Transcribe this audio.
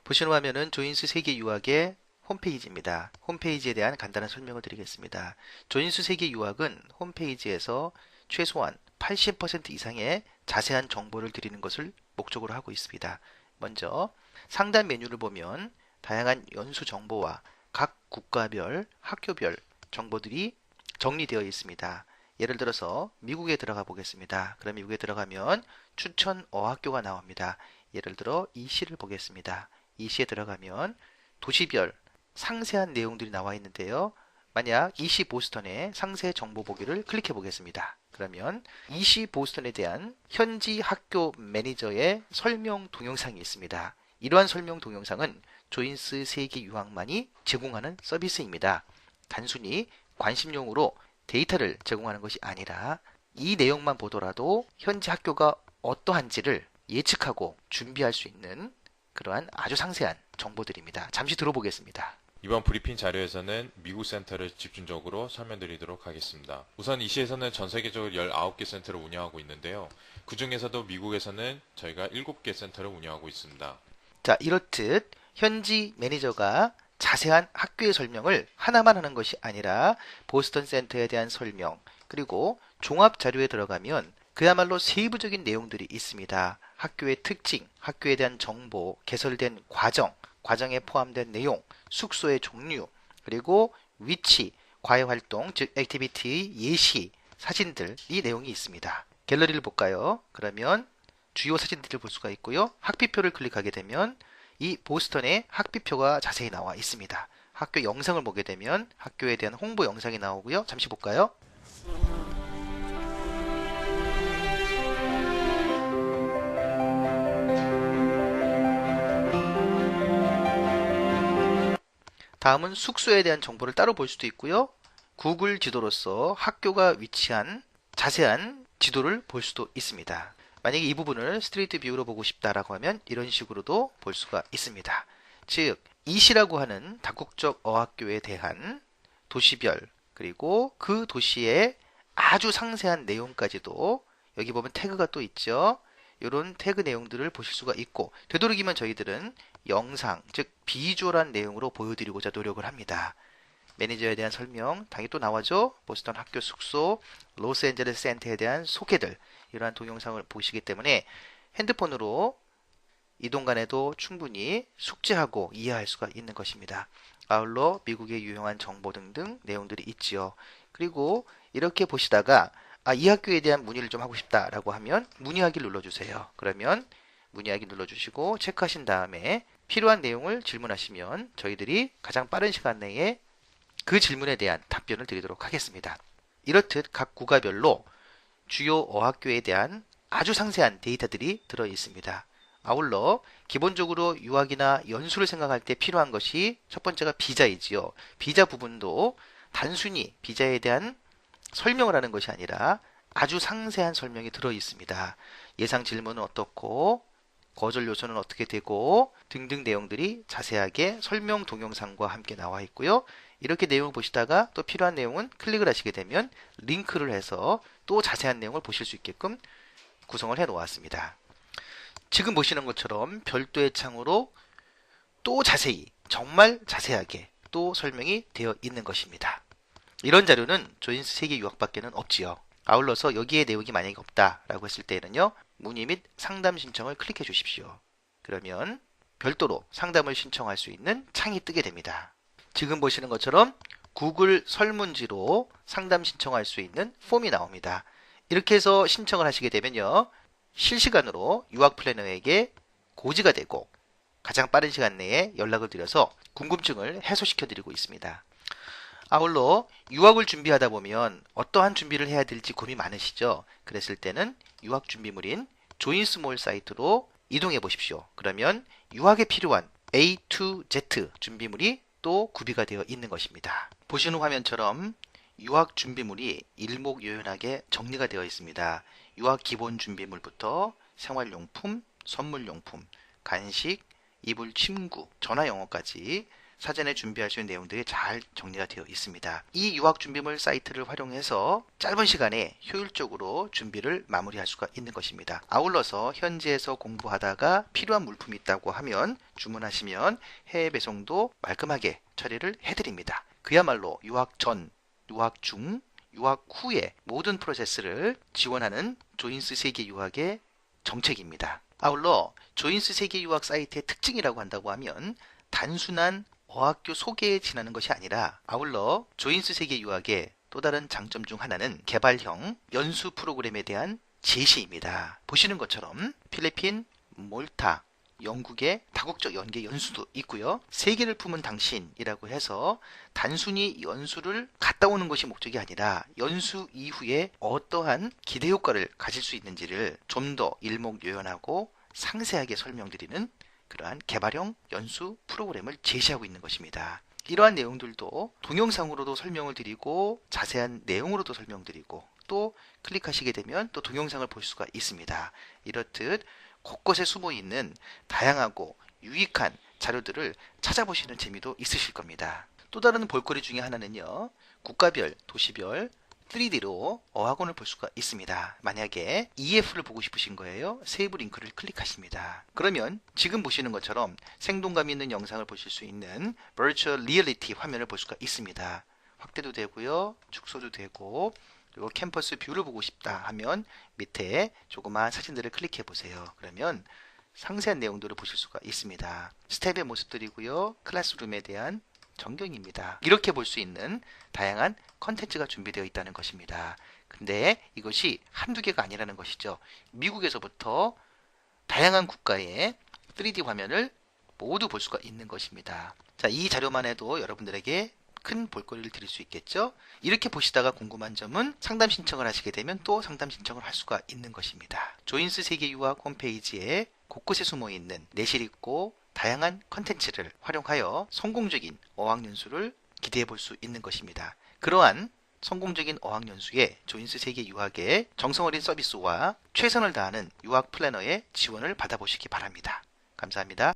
보시는 화면은 조인수 세계 유학의 홈페이지입니다. 홈페이지에 대한 간단한 설명을 드리겠습니다. 조인수 세계 유학은 홈페이지에서 최소한 80% 이상의 자세한 정보를 드리는 것을 목적으로 하고 있습니다. 먼저 상단 메뉴를 보면 다양한 연수 정보와 각 국가별, 학교별 정보들이 정리되어 있습니다. 예를 들어서 미국에 들어가 보겠습니다. 그럼 미국에 들어가면 추천 어학교가 나옵니다. 예를 들어 이시를 보겠습니다. 이시에 들어가면 도시별 상세한 내용들이 나와 있는데요. 만약 이시 보스턴의 상세 정보 보기를 클릭해 보겠습니다. 그러면 이시 보스턴에 대한 현지 학교 매니저의 설명 동영상이 있습니다. 이러한 설명 동영상은 조인스 세계 유학만이 제공하는 서비스입니다. 단순히 관심용으로 데이터를 제공하는 것이 아니라 이 내용만 보더라도 현지 학교가 어떠한지를 예측하고 준비할 수 있는 그러한 아주 상세한 정보들입니다. 잠시 들어보겠습니다. 이번 브리핑 자료에서는 미국 센터를 집중적으로 설명드리도록 하겠습니다. 우선 이 시에서는 전 세계적으로 19개 센터를 운영하고 있는데요. 그 중에서도 미국에서는 저희가 7개 센터를 운영하고 있습니다. 자, 이렇듯 현지 매니저가 자세한 학교의 설명을 하나만 하는 것이 아니라 보스턴 센터에 대한 설명, 그리고 종합 자료에 들어가면 그야말로 세부적인 내용들이 있습니다. 학교의 특징, 학교에 대한 정보, 개설된 과정, 과정에 포함된 내용, 숙소의 종류, 그리고 위치, 과외활동, 즉 액티비티의 예시, 사진들, 이 내용이 있습니다. 갤러리를 볼까요? 그러면 주요 사진들을 볼 수가 있고요. 학비표를 클릭하게 되면 이 보스턴의 학비표가 자세히 나와 있습니다. 학교 영상을 보게 되면 학교에 대한 홍보 영상이 나오고요. 잠시 볼까요? 다음은 숙소에 대한 정보를 따로 볼 수도 있고요. 구글 지도로서 학교가 위치한 자세한 지도를 볼 수도 있습니다. 만약에 이 부분을 스트리트 뷰로 보고 싶다라고 하면 이런 식으로도 볼 수가 있습니다. 즉, 이시라고 하는 다국적 어학교에 대한 도시별, 그리고 그 도시의 아주 상세한 내용까지도 여기 보면 태그가 또 있죠. 이런 태그 내용들을 보실 수가 있고, 되도록이면 저희들은 영상, 즉 비주얼한 내용으로 보여드리고자 노력을 합니다. 매니저에 대한 설명, 당연히 또 나와죠. 보스턴 학교 숙소, 로스앤젤레스 센터에 대한 소개들, 이러한 동영상을 보시기 때문에 핸드폰으로 이동 간에도 충분히 숙지하고 이해할 수가 있는 것입니다. 아울러 미국의 유용한 정보 등등 내용들이 있지요. 그리고 이렇게 보시다가 이 학교에 대한 문의를 좀 하고 싶다라고 하면 문의하기를 눌러주세요. 그러면 문의하기 눌러주시고 체크하신 다음에 필요한 내용을 질문하시면 저희들이 가장 빠른 시간 내에 그 질문에 대한 답변을 드리도록 하겠습니다. 이렇듯 각 국가별로 주요 어학교에 대한 아주 상세한 데이터들이 들어 있습니다. 아울러 기본적으로 유학이나 연수를 생각할 때 필요한 것이 첫 번째가 비자이지요. 비자 부분도 단순히 비자에 대한 설명을 하는 것이 아니라 아주 상세한 설명이 들어 있습니다. 예상 질문은 어떻고 거절 요소는 어떻게 되고 등등 내용들이 자세하게 설명 동영상과 함께 나와 있고요. 이렇게 내용을 보시다가 또 필요한 내용은 클릭을 하시게 되면 링크를 해서 또 자세한 내용을 보실 수 있게끔 구성을 해 놓았습니다. 지금 보시는 것처럼 별도의 창으로 또 자세히, 정말 자세하게 또 설명이 되어 있는 것입니다. 이런 자료는 조인스 세계 유학밖에는 없지요. 아울러서 여기에 내용이 만약에 없다라고 했을 때는요, 문의 및 상담 신청을 클릭해 주십시오. 그러면 별도로 상담을 신청할 수 있는 창이 뜨게 됩니다. 지금 보시는 것처럼 구글 설문지로 상담 신청할 수 있는 폼이 나옵니다. 이렇게 해서 신청을 하시게 되면요, 실시간으로 유학 플래너에게 고지가 되고 가장 빠른 시간 내에 연락을 드려서 궁금증을 해소시켜 드리고 있습니다. 아울러 유학을 준비하다 보면 어떠한 준비를 해야 될지 고민이 많으시죠? 그랬을 때는 유학 준비물인 조인스몰 사이트로 이동해 보십시오. 그러면 유학에 필요한 A to Z 준비물이 또 구비가 되어 있는 것입니다. 보시는 화면처럼 유학 준비물이 일목요연하게 정리가 되어 있습니다. 유학 기본 준비물부터 생활용품, 선물용품, 간식, 이불 침구, 전화 영어까지 사전에 준비할 수 있는 내용들이 잘 정리가 되어 있습니다. 이 유학 준비물 사이트를 활용해서 짧은 시간에 효율적으로 준비를 마무리할 수가 있는 것입니다. 아울러서 현지에서 공부하다가 필요한 물품이 있다고 하면 주문하시면 해외 배송도 말끔하게 처리를 해드립니다. 그야말로 유학 전, 유학 중, 유학 후의 모든 프로세스를 지원하는 조인스 세계 유학의 정책입니다. 아울러 조인스 세계 유학 사이트의 특징이라고 한다고 하면 단순한 어학교 소개에 지나는 것이 아니라 아울러 조인스 세계 유학의 또 다른 장점 중 하나는 개발형 연수 프로그램에 대한 제시입니다. 보시는 것처럼 필리핀, 몰타, 영국의 다국적 연계 연수도 있고요. 세계를 품은 당신이라고 해서 단순히 연수를 갔다 오는 것이 목적이 아니라 연수 이후에 어떠한 기대 효과를 가질 수 있는지를 좀 더 일목요연하고 상세하게 설명드리는 그러한 개발형 연수 프로그램을 제시하고 있는 것입니다. 이러한 내용들도 동영상으로도 설명을 드리고 자세한 내용으로도 설명드리고 또 클릭하시게 되면 또 동영상을 볼 수가 있습니다. 이렇듯 곳곳에 숨어 있는 다양하고 유익한 자료들을 찾아보시는 재미도 있으실 겁니다. 또 다른 볼거리 중에 하나는요. 국가별, 도시별 3D로 어학원을 볼 수가 있습니다. 만약에 EF를 보고 싶으신 거예요. 세이브 링크를 클릭하십니다. 그러면 지금 보시는 것처럼 생동감 있는 영상을 보실 수 있는 Virtual Reality 화면을 볼 수가 있습니다. 확대도 되고요. 축소도 되고 그리고 캠퍼스 뷰를 보고 싶다 하면 밑에 조그마한 사진들을 클릭해 보세요. 그러면 상세한 내용들을 보실 수가 있습니다. 스텝의 모습들이고요. 클래스룸에 대한 전경입니다. 이렇게 볼 수 있는 다양한 컨텐츠가 준비되어 있다는 것입니다. 근데 이것이 한두 개가 아니라는 것이죠. 미국에서부터 다양한 국가의 3D 화면을 모두 볼 수가 있는 것입니다. 자, 이 자료만 해도 여러분들에게 큰 볼거리를 드릴 수 있겠죠. 이렇게 보시다가 궁금한 점은 상담 신청을 하시게 되면 또 상담 신청을 할 수가 있는 것입니다. 조인스 세계 유학 홈페이지에 곳곳에 숨어 있는 내실 있고 다양한 컨텐츠를 활용하여 성공적인 어학연수를 기대해 볼 수 있는 것입니다. 그러한 성공적인 어학연수에 조인스 세계 유학의 정성어린 서비스와 최선을 다하는 유학 플래너의 지원을 받아보시기 바랍니다. 감사합니다.